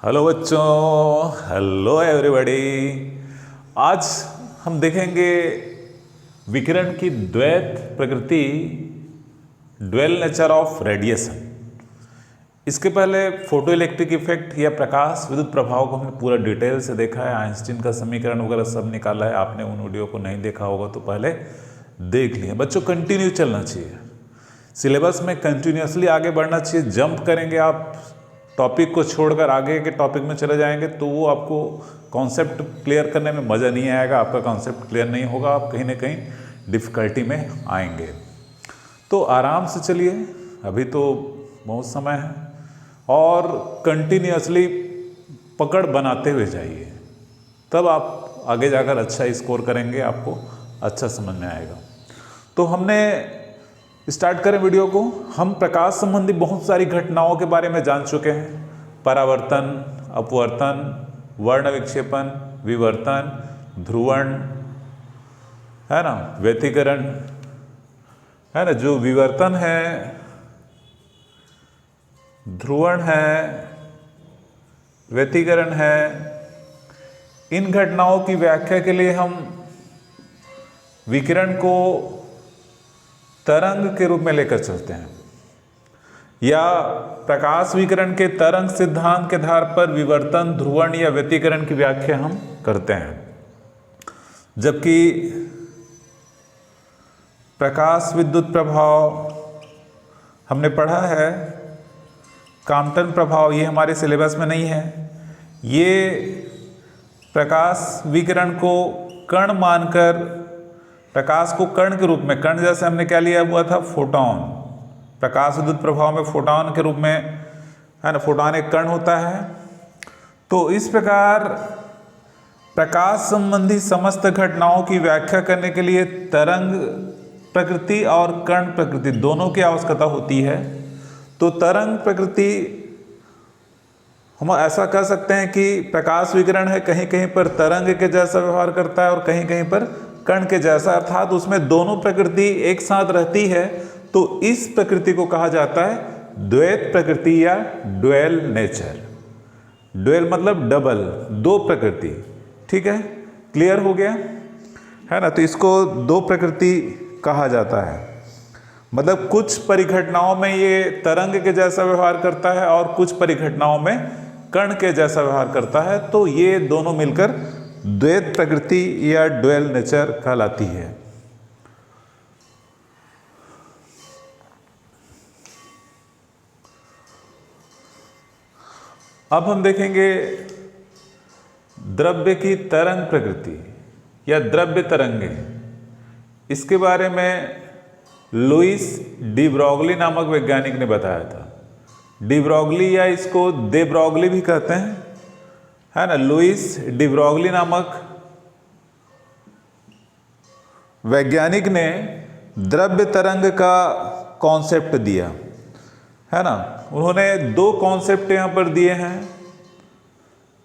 Hello बच्चों, hello everybody. आज हम देखेंगे विकिरण की द्वैत प्रकृति, ड्वेल नेचर ऑफ रेडिएशन। इसके पहले फोटो इलेक्ट्रिक इफेक्ट या प्रकाश विद्युत प्रभाव को हमने पूरा डिटेल से देखा है, आइंस्टीन का समीकरण वगैरह सब निकाला है। आपने उन वीडियो को नहीं देखा होगा तो पहले देख लिया। बच्चों कंटिन्यू चलना चाहिए, सिलेबस में कंटिन्यूसली आगे बढ़ना चाहिए। जंप करेंगे आप, टॉपिक को छोड़कर आगे के टॉपिक में चले जाएंगे तो वो आपको कॉन्सेप्ट क्लियर करने में मज़ा नहीं आएगा, आपका कॉन्सेप्ट क्लियर नहीं होगा, आप कहीं ना कहीं डिफ़िकल्टी में आएंगे। तो आराम से चलिए, अभी तो बहुत समय है, और कंटिन्यूसली पकड़ बनाते हुए जाइए, तब आप आगे जाकर अच्छा स्कोर करेंगे, आपको अच्छा समझ में आएगा। तो हमने स्टार्ट करें वीडियो को। हम प्रकाश संबंधी बहुत सारी घटनाओं के बारे में जान चुके हैं। परावर्तन, अपवर्तन, वर्ण विक्षेपण, विवर्तन, ध्रुवण, है ना, व्यतिकरण, है ना। जो विवर्तन है, ध्रुवण है, व्यतिकरण है, इन घटनाओं की व्याख्या के लिए हम विकिरण को तरंग के रूप में लेकर चलते हैं, या प्रकाश विकिरण के तरंग सिद्धांत के आधार पर विवर्तन, ध्रुवण या व्यतिकरण की व्याख्या हम करते हैं। जबकि प्रकाश विद्युत प्रभाव हमने पढ़ा है, कॉम्पटन प्रभाव, ये हमारे सिलेबस में नहीं है। ये प्रकाश विकिरण को कण मानकर, प्रकाश को कण के रूप में, कण जैसे हमने क्या लिया हुआ था, फोटॉन। प्रकाश विद्युत प्रभाव में फोटॉन के रूप में, है ना, फोटॉन एक कण होता है। तो इस प्रकार प्रकाश संबंधी समस्त घटनाओं की व्याख्या करने के लिए तरंग प्रकृति और कण प्रकृति दोनों की आवश्यकता होती है। तो तरंग प्रकृति हम ऐसा कह सकते हैं कि प्रकाश विकिरण है, कहीं कहीं पर तरंग के जैसा व्यवहार करता है और कहीं कहीं पर कण के जैसा, अर्थात उसमें दोनों प्रकृति एक साथ रहती है। तो इस प्रकृति को कहा जाता है द्वैत प्रकृति या ड्वेल नेचर। ड्वेल मतलब डबल, दो प्रकृति। ठीक है, क्लियर हो गया, है ना। तो इसको दो प्रकृति कहा जाता है। मतलब कुछ परिघटनाओं में ये तरंग के जैसा व्यवहार करता है और कुछ परिघटनाओं में कण के जैसा व्यवहार करता है। तो ये दोनों मिलकर द्वैत प्रकृति या ड्वेल नेचर कहलाती है। अब हम देखेंगे द्रव्य की तरंग प्रकृति या द्रव्य तरंगे। इसके बारे में लुईस डी ब्रॉगली नामक वैज्ञानिक ने बताया था। डी ब्रॉगली या इसको दे ब्रॉगली भी कहते हैं, है ना। लुईस डी ब्रॉगली नामक वैज्ञानिक ने द्रव्य तरंग का कॉन्सेप्ट दिया, है ना। उन्होंने दो कॉन्सेप्ट यहां पर दिए हैं।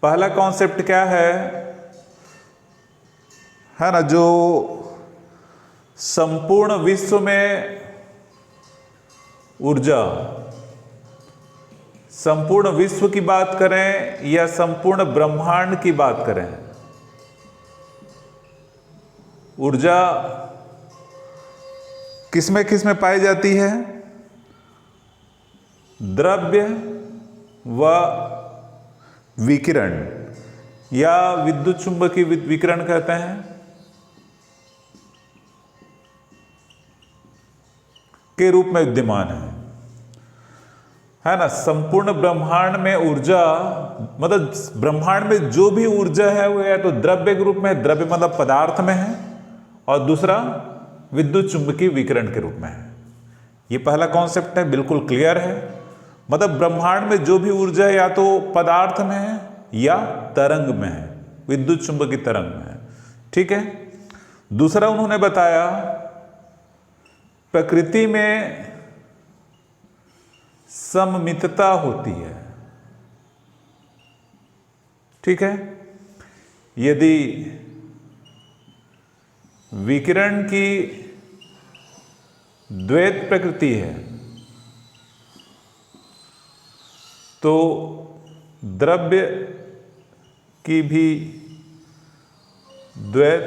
पहला कॉन्सेप्ट क्या है ना, जो संपूर्ण विश्व में ऊर्जा, संपूर्ण विश्व की बात करें या संपूर्ण ब्रह्मांड की बात करें, ऊर्जा किसमें किसमें पाई जाती है, द्रव्य व विकिरण या विद्युत चुंबकीय विकिरण कहते हैं, के रूप में विद्यमान है ना। संपूर्ण ब्रह्मांड में ऊर्जा, मतलब ब्रह्मांड में जो भी ऊर्जा है वो या तो द्रव्य के रूप में, द्रव्य मतलब पदार्थ में है, और दूसरा विद्युत चुंबकीय विकिरण के रूप में है। ये पहला कॉन्सेप्ट है, बिल्कुल क्लियर है। मतलब ब्रह्मांड में जो भी ऊर्जा है या तो पदार्थ में है या तरंग में है, विद्युत चुंबकीय तरंग में है। ठीक है। दूसरा उन्होंने बताया प्रकृति में सममितता होती है। ठीक है। यदि विकिरण की द्वैत प्रकृति है तो द्रव्य की भी द्वैत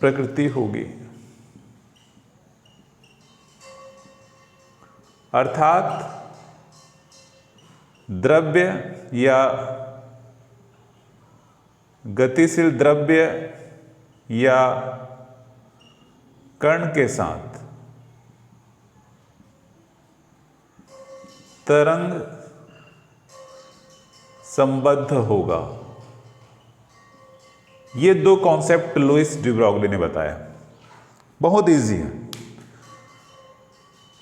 प्रकृति होगी, अर्थात द्रव्य या गतिशील द्रव्य या कण के साथ तरंग संबद्ध होगा। ये दो कॉन्सेप्ट लुईस डी ब्रॉगली ने बताया, बहुत इजी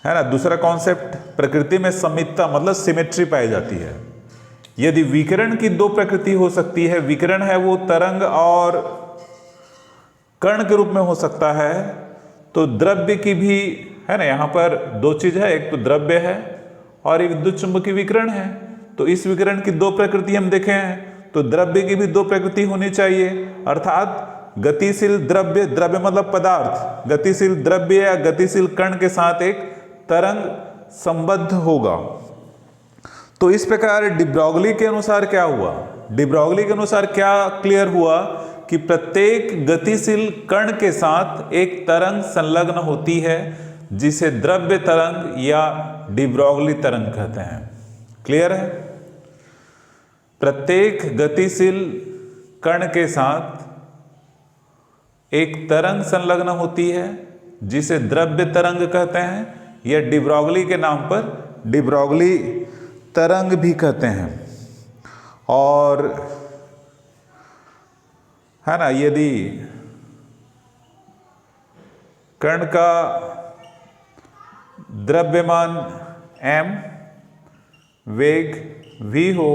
है ना। दूसरा कॉन्सेप्ट, प्रकृति में समितता मतलब सिमेट्री पाई जाती है। यदि विकिरण की दो प्रकृति हो सकती है, विकिरण है वो तरंग और कण के रूप में हो सकता है, तो द्रव्य की भी है ना। यहां पर दो चीज है, एक तो द्रव्य है और एक विद्युत चुंबकीय विकिरण है। तो इस विकिरण की दो प्रकृति हम देखे हैं, तो द्रव्य की भी दो प्रकृति होनी चाहिए, अर्थात गतिशील द्रव्य, द्रव्य मतलब पदार्थ, गतिशील द्रव्य या गतिशील कण के साथ एक तरंग संबद्ध होगा। तो इस प्रकार डी ब्रॉगली के अनुसार क्या हुआ, डी ब्रॉगली के अनुसार क्या क्लियर हुआ कि प्रत्येक गतिशील कण के साथ एक तरंग संलग्न होती है, जिसे द्रव्य तरंग या डी ब्रॉगली तरंग कहते हैं। क्लियर है? प्रत्येक गतिशील कण के साथ एक तरंग संलग्न होती है, जिसे द्रव्य तरंग कहते हैं, या डी ब्रॉगली के नाम पर डी ब्रॉगली तरंग भी कहते हैं। और है ना, यदि कण का द्रव्यमान m, वेग v हो,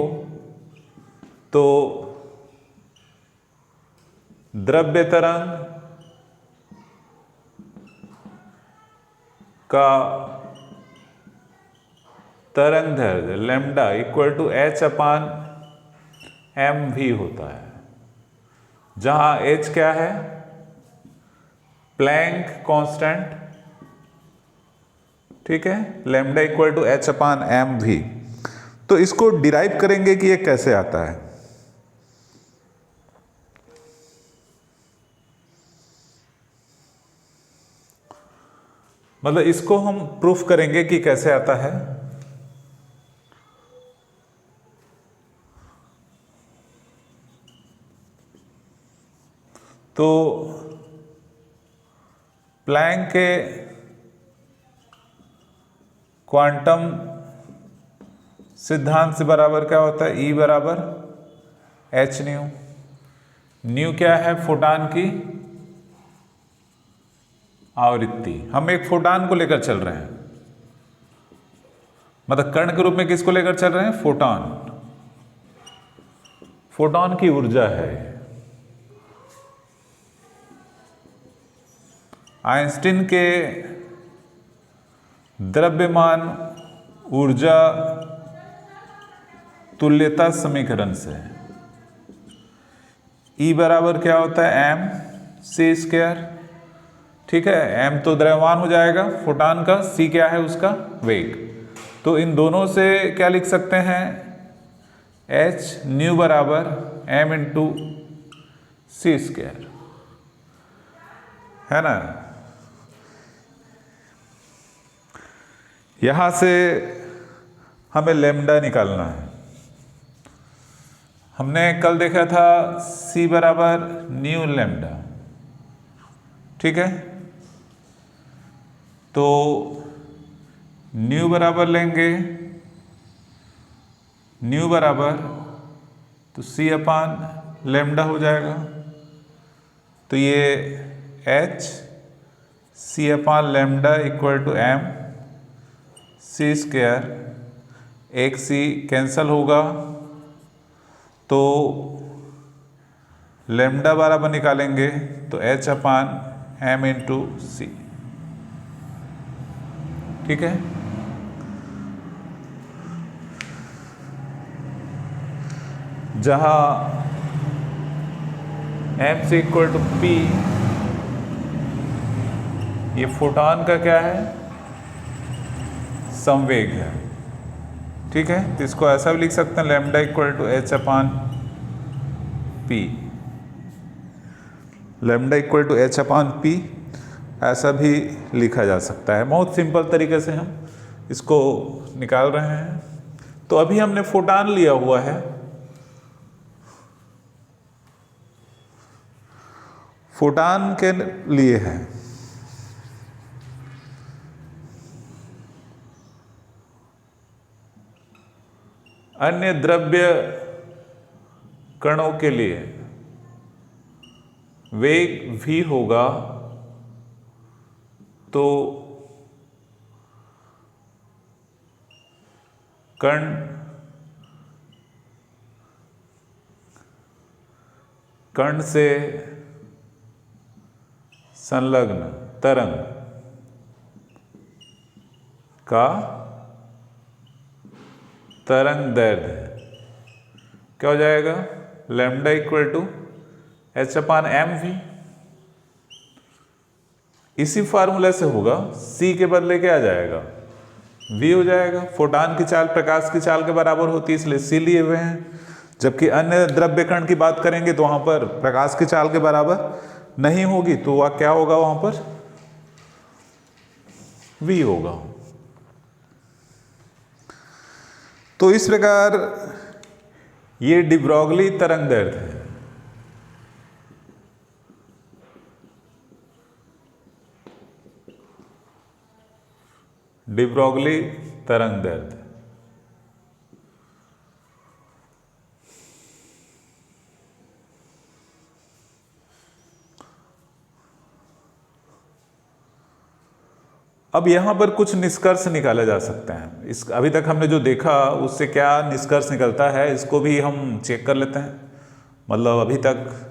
तो द्रव्य तरंग का तरंग दैर्घ्य lambda equal to h upon M भी होता है, जहां h क्या है, प्लैंक कांस्टेंट, ठीक है, lambda equal to h upon M भी। तो इसको डिराइव करेंगे कि ये कैसे आता है। मतलब इसको हम प्रूफ करेंगे कि कैसे आता है। तो प्लैंक के क्वांटम सिद्धांत से बराबर क्या होता है, E बराबर एच न्यू। न्यू क्या है, फोटॉन की आवृत्ति। हम एक फोटॉन को लेकर चल रहे हैं, मतलब कण के रूप में किसको लेकर चल रहे हैं, फोटॉन। फोटॉन की ऊर्जा है। आइंस्टीन के द्रव्यमान ऊर्जा तुल्यता समीकरण से E बराबर क्या होता है, एम सी स्क्वायर, ठीक है। m तो द्रव्यमान हो जाएगा फोटॉन का, c क्या है उसका वेग। तो इन दोनों से क्या लिख सकते हैं, h न्यू बराबर m इंटू सी स्क्वायर, है ना। यहां से हमें लैम्डा निकालना है। हमने कल देखा था c बराबर न्यू लैम्डा, ठीक है। तो न्यू बराबर लेंगे, न्यू बराबर तो c अपान लैम्डा हो जाएगा। तो ये h c upon lambda equal to m C square, एक c कैंसल होगा, तो लैम्डा बराबर निकालेंगे तो h upon m into C, ठीक है। जहां m से इक्वल टू p, ये फोटॉन का क्या है, संवेग है, ठीक है, तो इसको ऐसा भी लिख सकते हैं lambda equal to H upon P, lambda equal to H upon P ऐसा भी लिखा जा सकता है। बहुत सिंपल तरीके से हम इसको निकाल रहे हैं। तो अभी हमने फोटान लिया हुआ है, फोटान के लिए है अन्य द्रव्य कणों के लिए वेग v होगा, तो कण से संलग्न तरंग का तरंग दैर्ध्य क्या हो जाएगा, lambda equal to H upon M V. इसी फार्मूला से होगा, c के बदले क्या आ जाएगा, v हो जाएगा। फोटान की चाल प्रकाश की चाल के बराबर होती है, इसलिए c लिए हुए हैं। जबकि अन्य द्रव्य कण की बात करेंगे तो वहां पर प्रकाश की चाल के बराबर नहीं होगी, तो वह क्या होगा, वहां पर v होगा। तो इस प्रकार ये डी ब्रॉगली तरंग दैर्ध्य है। डी ब्रॉगली तरंग दैर्ध्य अब यहां पर कुछ निष्कर्ष निकाले जा सकते हैं। इस अभी तक हमने जो देखा उससे क्या निष्कर्ष निकलता है, इसको भी हम चेक कर लेते हैं। मतलब अभी तक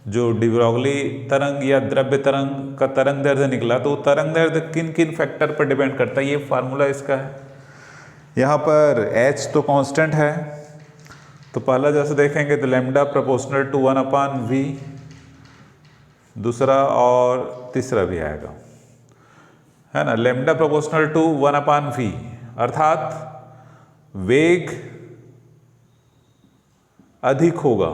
जो डी ब्रॉगली तरंग या द्रव्य तरंग का तरंग दैर्ध्य निकला, तो तरंग दैर्ध्य किन किन फैक्टर पर डिपेंड करता है, ये फार्मूला इसका है। यहाँ पर h तो कांस्टेंट है, तो पहला जैसे देखेंगे तो lambda proportional to 1 upon V, दूसरा और तीसरा भी आएगा, है ना, lambda proportional to 1 upon V, अर्थात वेग अधिक होगा,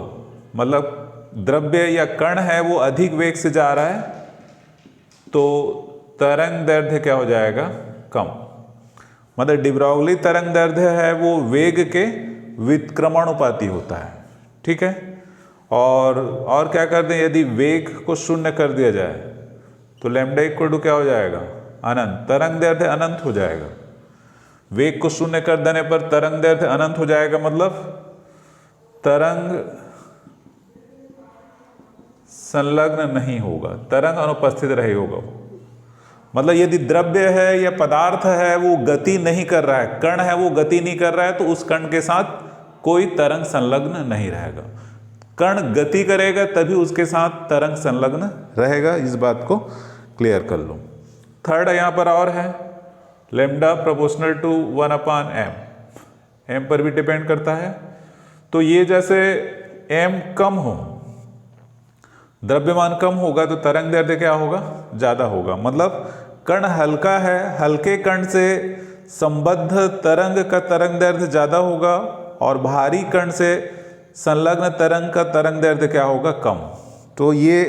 मतलब द्रव्य या कण है वो अधिक वेग से जा रहा है, तो तरंग दैर्ध्य क्या हो जाएगा, कम। मतलब डी ब्रॉगली तरंग दैर्ध्य है वो वेग के व्युत्क्रमणोपाती होता है, ठीक है। और क्या कर दें, यदि वेग को शून्य कर दिया जाए तो लैम्डा इक्वल टू क्या हो जाएगा, अनंत। तरंग दैर्ध्य अनंत हो जाएगा। वेग को शून्य कर देने पर तरंग दैर्ध्य अनंत हो जाएगा, मतलब तरंग संलग्न नहीं होगा, तरंग अनुपस्थित रही होगा। मतलब यदि द्रव्य है या पदार्थ है वो गति नहीं कर रहा है, कण है वो गति नहीं कर रहा है, तो उस कण के साथ कोई तरंग संलग्न नहीं रहेगा। कण गति करेगा तभी उसके साथ तरंग संलग्न रहेगा। इस बात को क्लियर कर लो। थर्ड यहाँ पर और है, lambda proportional to 1 upon M, M पर भी डिपेंड करता है। तो ये जैसे एम कम हो, द्रव्यमान कम होगा, तो तरंग दैर्ध्य क्या होगा, ज्यादा होगा। मतलब कण हल्का है, हल्के कण से संबद्ध तरंग का तरंग दैर्ध्य ज्यादा होगा, और भारी कण से संलग्न तरंग का तरंग दैर्ध्य क्या होगा, कम। तो ये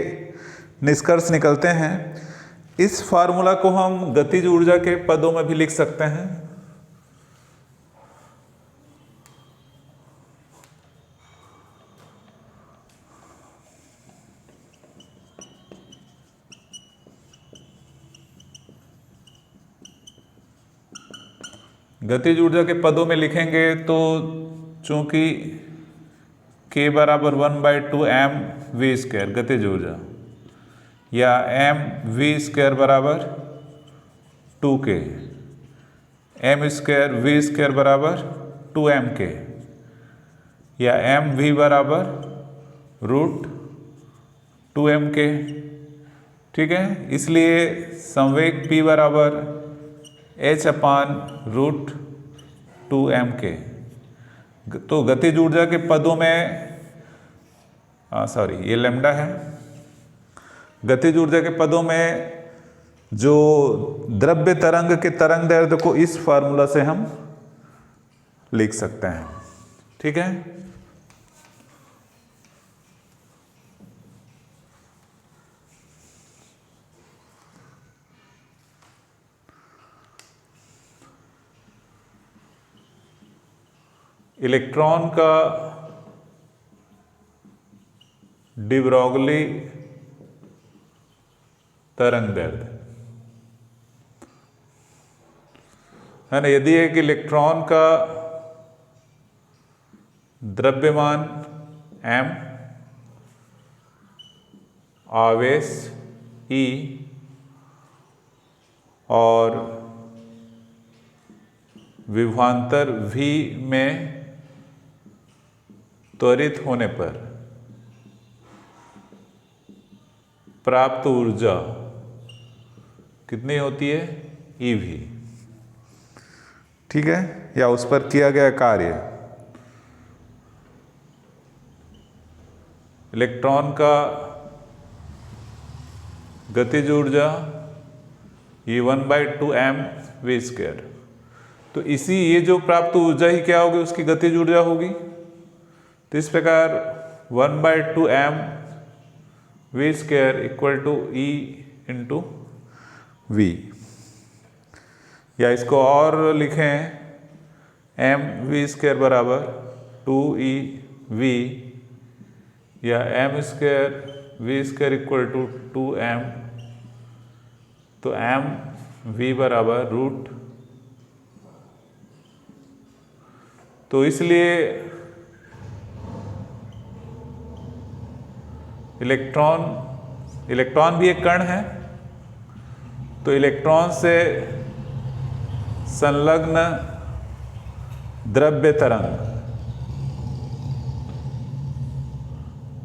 निष्कर्ष निकलते हैं। इस फार्मूला को हम गतिज ऊर्जा के पदों में भी लिख सकते हैं। गतिज ऊर्जा के पदों में लिखेंगे तो चूंकि k बराबर 1/2 एम वी स्क्वायर गतिज ऊर्जा, या एम वी स्क्वायर बराबर 2k, M square we square बराबर 2mk, या एम वी बराबर √2mk, ठीक है। इसलिए संवेग p बराबर h अपान √2mk। तो गतिज ऊर्जा के पदों में ये लैम्डा है। गतिज ऊर्जा के पदों में जो द्रव्य तरंग के तरंग दैर्ध्य को इस फार्मूला से हम लिख सकते हैं। ठीक है, इलेक्ट्रॉन का डी ब्रोगली तरंग दैर्ध्य है ना, यदि एक इलेक्ट्रॉन का द्रव्यमान m, आवेश E और विभवांतर V में त्वरित होने पर प्राप्त ऊर्जा कितनी होती है, EV। ठीक है, या उस पर किया गया कार्य, इलेक्ट्रॉन का गतिज ऊर्जा ये 1/2m² तो ये जो प्राप्त ऊर्जा ही क्या होगी, उसकी गतिज ऊर्जा होगी। तो इस प्रकार 1/2m² equal to E into V, या इसको और लिखें mv² बराबर 2eV, या m²v² इक्वल टू 2m, तो mv बराबर रूट। तो इसलिए इलेक्ट्रॉन भी एक कण है, तो इलेक्ट्रॉन से संलग्न द्रव्य तरंग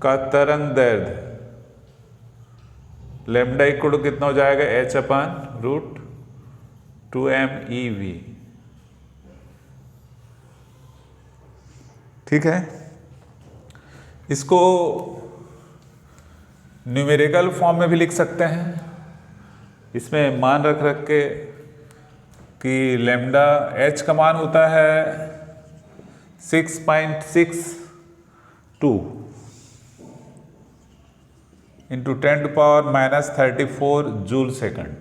का तरंग दैर्ध्य लैम्डा इक्वल टू कितना हो जाएगा, h/√2mEV। ठीक है, इसको न्यूमेरिकल फॉर्म में भी लिख सकते हैं। इसमें मान रख के कि लैम्डा h का मान होता है 6.62 इंटू 10⁻³ जूल सेकंड,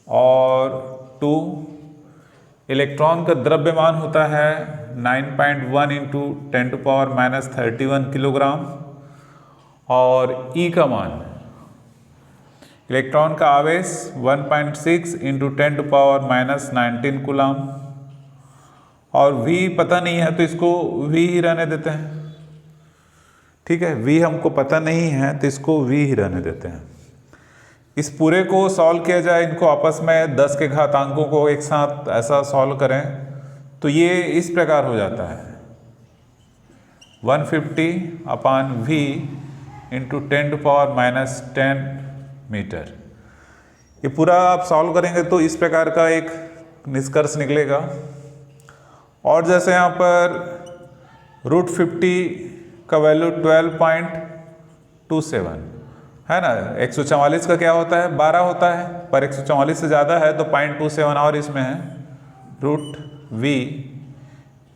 और 2 इलेक्ट्रॉन का द्रव्यमान होता है 9.1 इंटू 10⁻³ किलोग्राम, और E का मान, इलेक्ट्रॉन का आवेश 1.6 इंटू 10⁻19 कूलम, और V पता नहीं है तो इसको V ही रहने देते हैं। ठीक है, V हमको पता नहीं है तो इसको V ही रहने देते हैं। इस पूरे को सॉल्व किया जाए, इनको आपस में 10 के घातांकों को एक साथ ऐसा सॉल्व करें तो ये इस प्रकार हो जाता है 150/V इंटू 10⁻10 मीटर। ये पूरा आप सॉल्व करेंगे तो इस प्रकार का एक निष्कर्ष निकलेगा। और जैसे यहाँ पर √50 का वैल्यू 12.27 है ना, 144 का क्या होता है, 12 होता है, पर 144 से ज़्यादा है तो 0.27 और इसमें है √V,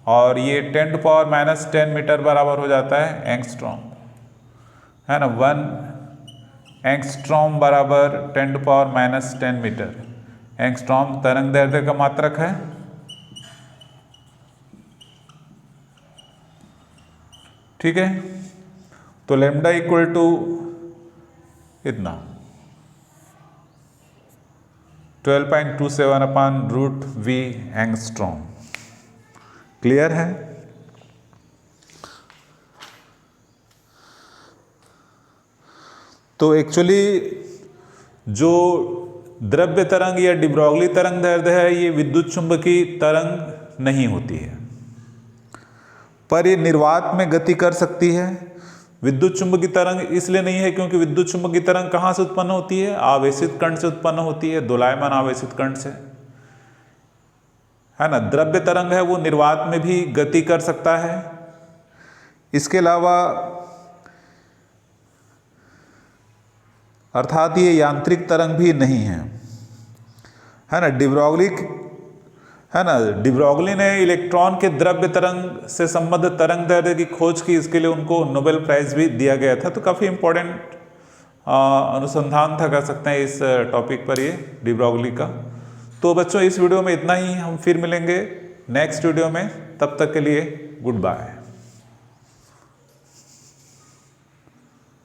और ये 10⁻10 मीटर बराबर हो जाता है एंगस्ट्रॉम, है ना। 1 एंगस्ट्रॉम बराबर 10⁻10 मीटर। एंगस्ट्रॉम तरंग दैर्ध्य का मात्रक है। ठीक है, तो लैम्डा इक्वल टू इतना 12.27/√V एंगस्ट्रॉम। क्लियर है? तो एक्चुअली जो द्रव्य तरंग या डी ब्रोगली तरंग दैर्ध्य है, ये विद्युत चुंबकीय तरंग नहीं होती है, पर ये निर्वात में गति कर सकती है। विद्युत चुंबकीय तरंग इसलिए नहीं है क्योंकि विद्युत चुंबकीय तरंग कहाँ से उत्पन्न होती है, आवेशित कण से उत्पन्न होती है, दोलायमान आवेशित कण से, है ना। द्रव्य तरंग है वो निर्वात में भी गति कर सकता है। इसके अलावा अर्थात ये यांत्रिक तरंग भी नहीं है, है ना। है ना। डिब्रोगली ने इलेक्ट्रॉन के द्रव्य तरंग से संबद्ध तरंग दैर्ध्य की खोज की, इसके लिए उनको नोबेल प्राइज भी दिया गया था। तो काफ़ी इंपॉर्टेंट अनुसंधान था, कह सकते हैं, इस टॉपिक पर ये डिब्रोगली का। तो बच्चों इस वीडियो में इतना ही, हम फिर मिलेंगे नेक्स्ट वीडियो में, तब तक के लिए गुड बाय।